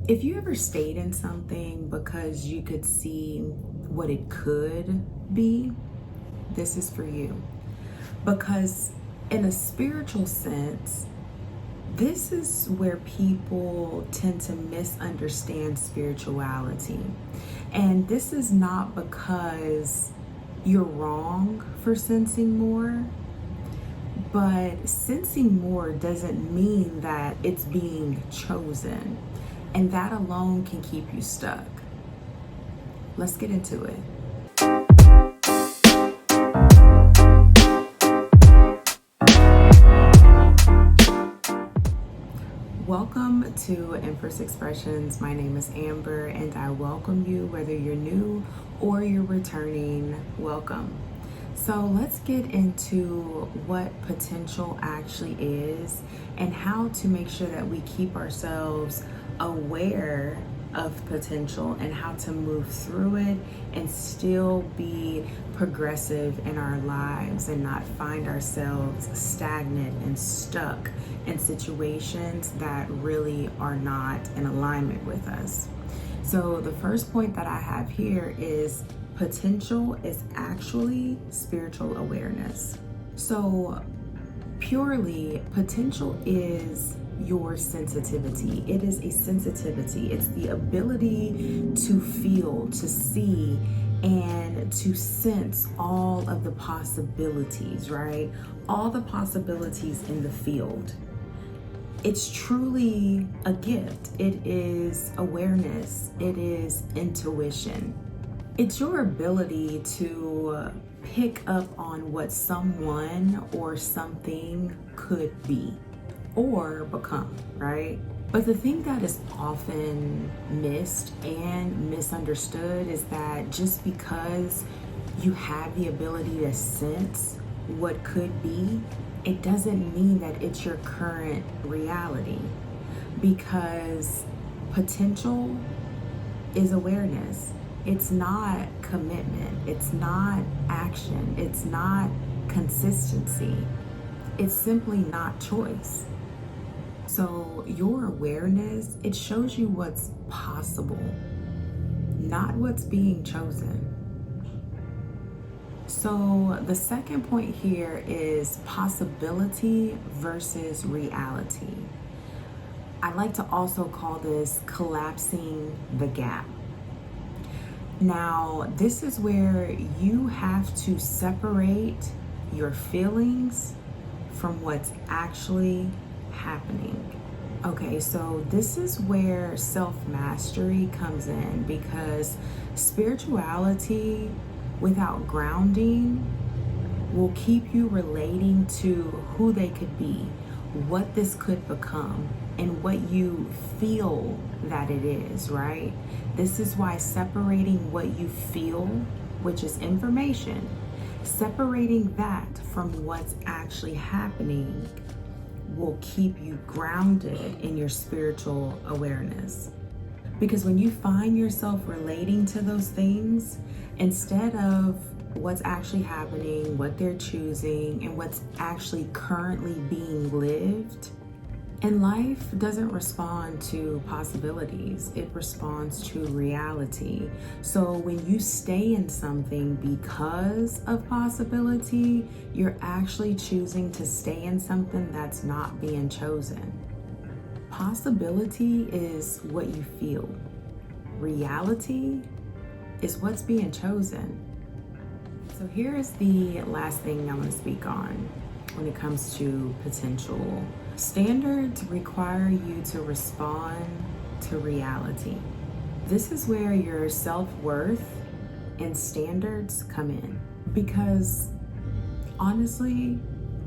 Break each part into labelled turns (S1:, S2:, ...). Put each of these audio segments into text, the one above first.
S1: If you ever stayed in something because you could see what it could be, this is for you. Because in a spiritual sense, this is where people tend to misunderstand spirituality. And this is not because you're wrong for sensing more, but sensing more doesn't mean that it's being chosen. And that alone can keep you stuck. Let's get into it. Welcome to Empress Expressions. My name is Amber and I welcome you, whether you're new or you're returning. Welcome. So let's get into what potential actually is and how to make sure that we keep ourselves aware of potential and how to move through it and still be progressive in our lives and not find ourselves stagnant and stuck in situations that really are not in alignment with us. So the first point that I have here is potential is actually spiritual awareness. So purely, potential is your sensitivity. It is a sensitivity. It's the ability to feel, to see, and to sense all of the possibilities, right? All the possibilities in the field. It's truly a gift. It is awareness. It is intuition. It's your ability to pick up on what someone or something could be or become, right? But the thing that is often missed and misunderstood is that just because you have the ability to sense what could be, it doesn't mean that it's your current reality, because potential is awareness. It's not commitment. It's not action. It's not consistency. It's simply not choice. So your awareness, it shows you what's possible, not what's being chosen. So the second point here is possibility versus reality. I like to also call this collapsing the gap. Now, this is where you have to separate your feelings from what's actually happening. Okay, so this is where self-mastery comes in, because spirituality without grounding will keep you relating to who they could be, what this could become, and what you feel that it is, right? This is why separating what you feel, which is information, separating that from what's actually happening will keep you grounded in your spiritual awareness. Because when you find yourself relating to those things, instead of what's actually happening, what they're choosing, and what's actually currently being lived, and life doesn't respond to possibilities, it responds to reality. So when you stay in something because of possibility, you're actually choosing to stay in something that's not being chosen. Possibility is what you feel. Reality is what's being chosen. So here's the last thing I'm going to speak on when it comes to potential. Standards require you to respond to reality. This is where your self-worth and standards come in. Because honestly,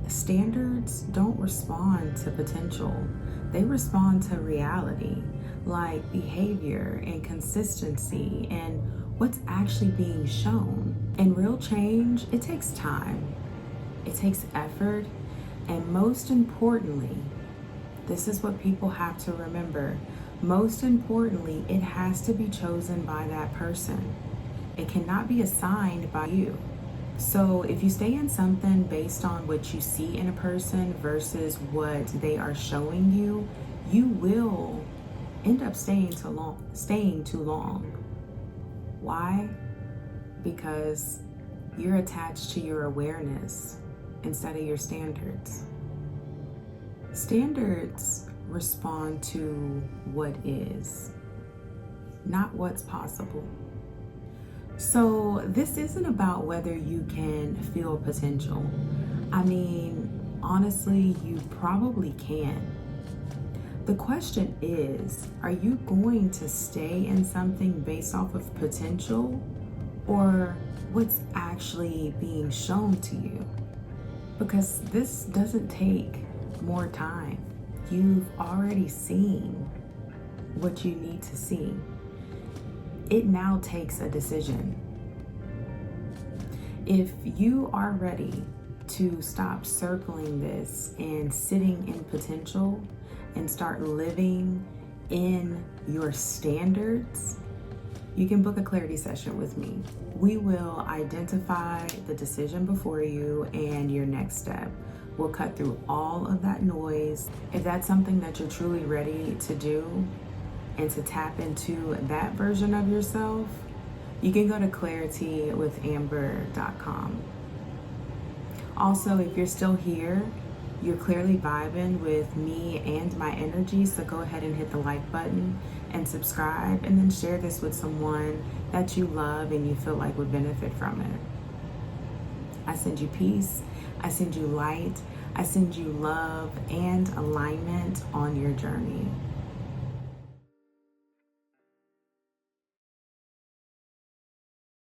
S1: standards don't respond to potential. They respond to reality, like behavior and consistency and what's actually being shown. And real change, it takes time. It takes effort. And most importantly, this is what people have to remember. Most importantly, it has to be chosen by that person. It cannot be assigned by you. So if you stay in something based on what you see in a person versus what they are showing you, you will end up staying too long. Why? Because you're attached to your awareness instead of your standards. Standards respond to what is, not what's possible. So this isn't about whether you can feel potential. I mean, honestly, you probably can. The question is, are you going to stay in something based off of potential or what's actually being shown to you? Because this doesn't take more time. You've already seen what you need to see. It now takes a decision. If you are ready to stop circling this and sitting in potential and start living in your standards, you can book a clarity session with me. We will identify the decision before you and your next step. We'll cut through all of that noise. If that's something that you're truly ready to do and to tap into that version of yourself, you can go to claritywithamber.com. Also, if you're still here, you're clearly vibing with me and my energy, so go ahead and hit the like button and subscribe, and then share this with someone that you love and you feel like would benefit from it. I send you peace, I send you light, I send you love and alignment on your journey.